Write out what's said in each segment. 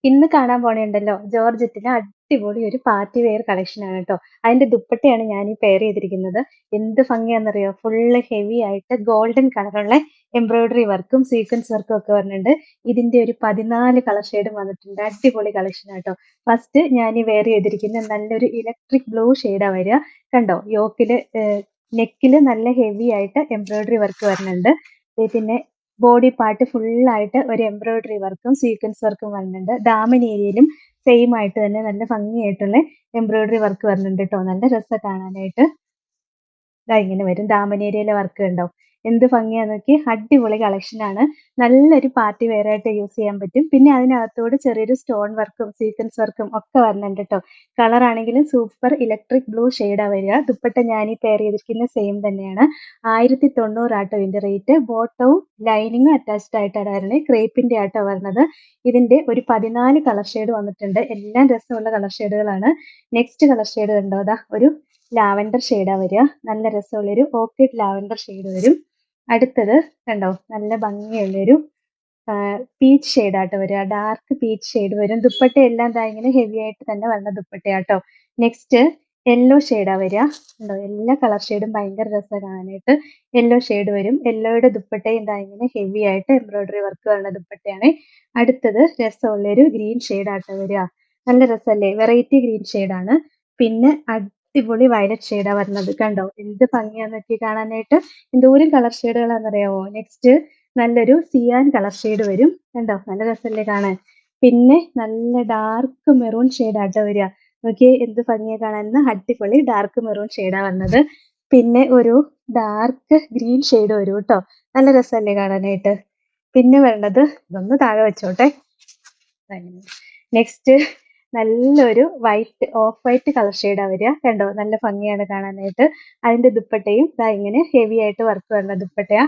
ഇന്ന് കാണാൻ പോണേണ്ടല്ലോ ജോർജറ്റിലെ അടിപൊളി ഒരു പാർട്ടി വെയർ കളക്ഷൻ ആണ് കേട്ടോ. അതിന്റെ ദുപ്പട്ടയാണ് ഞാൻ ഈ പെയർ ചെയ്തിരിക്കുന്നത്. എന്ത് ഭംഗിയാണെന്നറിയോ? ഫുള്ള് ഹെവി ആയിട്ട് ഗോൾഡൻ കളറുള്ള എംബ്രോയിഡറി വർക്കും സീക്വൻസ് വർക്കും ഒക്കെ വരുന്നുണ്ട്. ഇതിന്റെ ഒരു 14 കളർ ഷെയ്ഡും വന്നിട്ടുണ്ട്. അടിപൊളി കളക്ഷൻ ആട്ടോ. ഫസ്റ്റ് ഞാൻ ഈ വെയർ ചെയ്തിരിക്കുന്ന നല്ലൊരു ഇലക്ട്രിക് ബ്ലൂ ഷെയ്ഡാ വരിക. കണ്ടോ? യോക്കില് നെക്കില് നല്ല ഹെവി ആയിട്ട് എംബ്രോയിഡറി വർക്ക് വരുന്നുണ്ട്. പിന്നെ ബോഡി പാർട്ട് ഫുള്ളായിട്ട് ഒരു എംബ്രോയിഡറി വർക്കും സീക്വൻസ് വർക്കും വരുന്നുണ്ട്. ദാമൻ ഏരിയയിലും സെയിം ആയിട്ട് തന്നെ നല്ല ഭംഗിയായിട്ടുള്ള എംബ്രോയിഡറി വർക്ക് വരുന്നുണ്ട് കേട്ടോ. നല്ല രസം കാണാനായിട്ട്. ദാ ഇങ്ങനെ വരും. ദാമൻ ഏരിയയിലെ വർക്ക് കണ്ടോ? എന്ത് ഭംഗിയാന്ന് നോക്കിയേ. അടിപൊളി കളക്ഷനാണ്. നല്ലൊരു പാർട്ടി വെയർ ആയിട്ട് യൂസ് ചെയ്യാൻ പറ്റും. പിന്നെ അതിനകത്തൂടെ ചെറിയൊരു സ്റ്റോൺ വർക്കും സീക്വൻസ് വർക്കും ഒക്കെ വരുന്നുണ്ട് ട്ടോ. കളർ ആണെങ്കിലും സൂപ്പർ ഇലക്ട്രിക് ബ്ലൂ ഷെയ്ഡാ വരിക. ദുപ്പട്ട ഞാൻ ഈ പെയർ ചെയ്തിരിക്കുന്ന സെയിം തന്നെയാണ്. 1090 ആട്ടോ ഇതിന്റെ റേറ്റ്. ബോട്ടവും ലൈനിങ്ങും അറ്റാച്ച്ഡ് ആയിട്ടാണ് വരുന്നത്. ക്രേപ്പിന്റെ ആട്ടോ വരുന്നത്. ഇതിന്റെ ഒരു 14 കളർ ഷെയ്ഡ് വന്നിട്ടുണ്ട്. എല്ലാം രസമുള്ള കളർ ഷെയ്ഡുകളാണ്. നെക്സ്റ്റ് കളർ ഷെയ്ഡ് കണ്ടോ? ദാ ഒരു ലാവൻഡർ ഷെയ്ഡാ വരിക. നല്ല രസമുള്ളൊരു ഓർക്കിഡ് ലാവൻഡർ ഷെയ്ഡ് വരും. അടുത്തത് കണ്ടോ? നല്ല ഭംഗിയുള്ളൊരു പീച്ച് ഷെയ്ഡാട്ടോ വരിക. ഡാർക്ക് പീച്ച് ഷെയ്ഡ് വരും. ദുപ്പട്ടയെല്ലാം ദാ ഇങ്ങനെ ഹെവി ആയിട്ട് തന്നെ വരുന്ന ദുപ്പട്ടയാട്ടോ. നെക്സ്റ്റ് യെല്ലോ ഷെയ്ഡാ വരിക. കണ്ടോ? എല്ലാ കളർ ഷെയ്ഡും ഭയങ്കര രസാ കാണാനായിട്ട്. യെല്ലോ ഷെയ്ഡ് വരും. യെല്ലോയുടെ ദുപ്പട്ടയും ദാ ഇങ്ങനെ ഹെവി ആയിട്ട് എംബ്രോയിഡറി വർക്ക് വരുന്ന ദുപ്പട്ടയാണ്. അടുത്തത് രസമുള്ളൊരു ഗ്രീൻ ഷെയ്ഡാട്ടോ വരിക. നല്ല രസല്ലേ? വെറൈറ്റി ഗ്രീൻ ഷെയ്ഡാണ്. പിന്നെ അടിപൊളി വയലറ്റ് ഷെയ്ഡാ വരുന്നത്. കണ്ടോ? എന്ത് ഭംഗിയാന്ന് നോക്കിയേ കാണാനായിട്ട്. എന്തോരം കളർ ഷെയ്ഡുകളാന്നറിയാവോ? നെക്സ്റ്റ് നല്ലൊരു സിയാൻ കളർ ഷെയ്ഡ് വരും. കണ്ടോ? നല്ല രസല്ലേ കാണാൻ. പിന്നെ നല്ല ഡാർക്ക് മെറൂൺ ഷെയ്ഡാട്ടോ വരിക. നോക്കിയേ എന്ത് ഭംഗിയാ കാണാൻ. അടിപൊളി ഡാർക്ക് മെറൂൺ ഷെയ്ഡാ വന്നത്. പിന്നെ ഒരു ഡാർക്ക് ഗ്രീൻ ഷെയ്ഡ് വരും ട്ടോ. നല്ല രസല്ലേ കാണാനായിട്ട്. പിന്നെ വരണത് ഇതൊന്ന് താഴെ വെച്ചോട്ടെ. നെക്സ്റ്റ് നല്ലൊരു വൈറ്റ് ഓഫ് വൈറ്റ് കളർ ഷെയ്ഡാ വരിക. കണ്ടോ? നല്ല ഭംഗിയാണ് കാണാനായിട്ട്. അതിന്റെ ദുപ്പട്ടയും ദാ ഇങ്ങനെ ഹെവി ആയിട്ട് വർക്ക് വരുന്ന ദുപ്പട്ടയാ.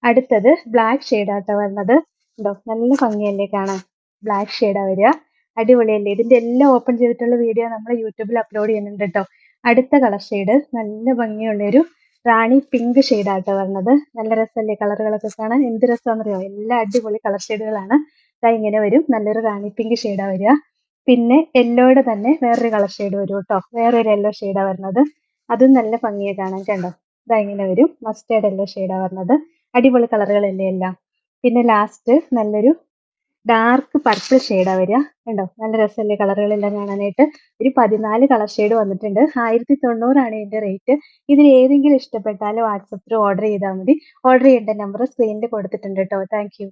അടുത്തത് ബ്ലാക്ക് ഷെയ്ഡാട്ടോ വരുന്നത്. കണ്ടോ? നല്ല ഭംഗിയല്ലേ കാണാൻ. ബ്ലാക്ക് ഷെയ്ഡാ വരിക. അടിപൊളിയല്ലേ? ഇതിന്റെ എല്ലാം ഓപ്പൺ ചെയ്തിട്ടുള്ള വീഡിയോ നമ്മൾ യൂട്യൂബിൽ അപ്ലോഡ് ചെയ്യുന്നുണ്ട് ട്ടോ. അടുത്ത കളർ ഷെയ്ഡ് നല്ല ഭംഗിയുള്ളൊരു റാണി പിങ്ക് ഷെയ്ഡാട്ടോ വരുന്നത്. നല്ല രസല്ലേ കളറുകളൊക്കെ കാണാൻ. എന്ത് രസാന്നറിയോ? എല്ലാം അടിപൊളി കളർ ഷെയ്ഡുകളാണ്. ദാ ഇങ്ങനെ വരും. നല്ലൊരു റാണി പിങ്ക് ഷെയ്ഡാ വരിക. പിന്നെ യെല്ലോയുടെ തന്നെ വേറൊരു കളർ ഷെയ്ഡ് വരും ട്ടോ. വേറൊരു യെല്ലോ ഷെയ്ഡാ വരുന്നത്. അതും നല്ല ഭംഗിയാ കാണാൻ. കണ്ടോ? ദാ ഇങ്ങനെ വരും. മസ്റ്റേർഡ് യെല്ലോ ഷെയ്ഡാ വരുന്നത്. അടിപൊളി കളറുകളല്ലേ എല്ലാം. പിന്നെ ലാസ്റ്റ് നല്ലൊരു ഡാർക്ക് പർപ്പിൾ ഷെയ്ഡാ വരിക. കണ്ടോ? നല്ല രസല്ലേ കളറുകളെല്ലാം കാണാനായിട്ട്. ഒരു 14 കളർ ഷെയ്ഡ് വന്നിട്ടുണ്ട്. 1090 ആണ് ഇതിന്റെ റേറ്റ്. ഇതിൽ ഏതെങ്കിലും ഇഷ്ടപ്പെട്ടാൽ വാട്സപ്പിൽ ഓർഡർ ചെയ്താൽ മതി. ഓർഡർ ചെയ്യേണ്ട നമ്പർ സ്ക്രീനിൽ കൊടുത്തിട്ടുണ്ട് ട്ടോ. Thank you.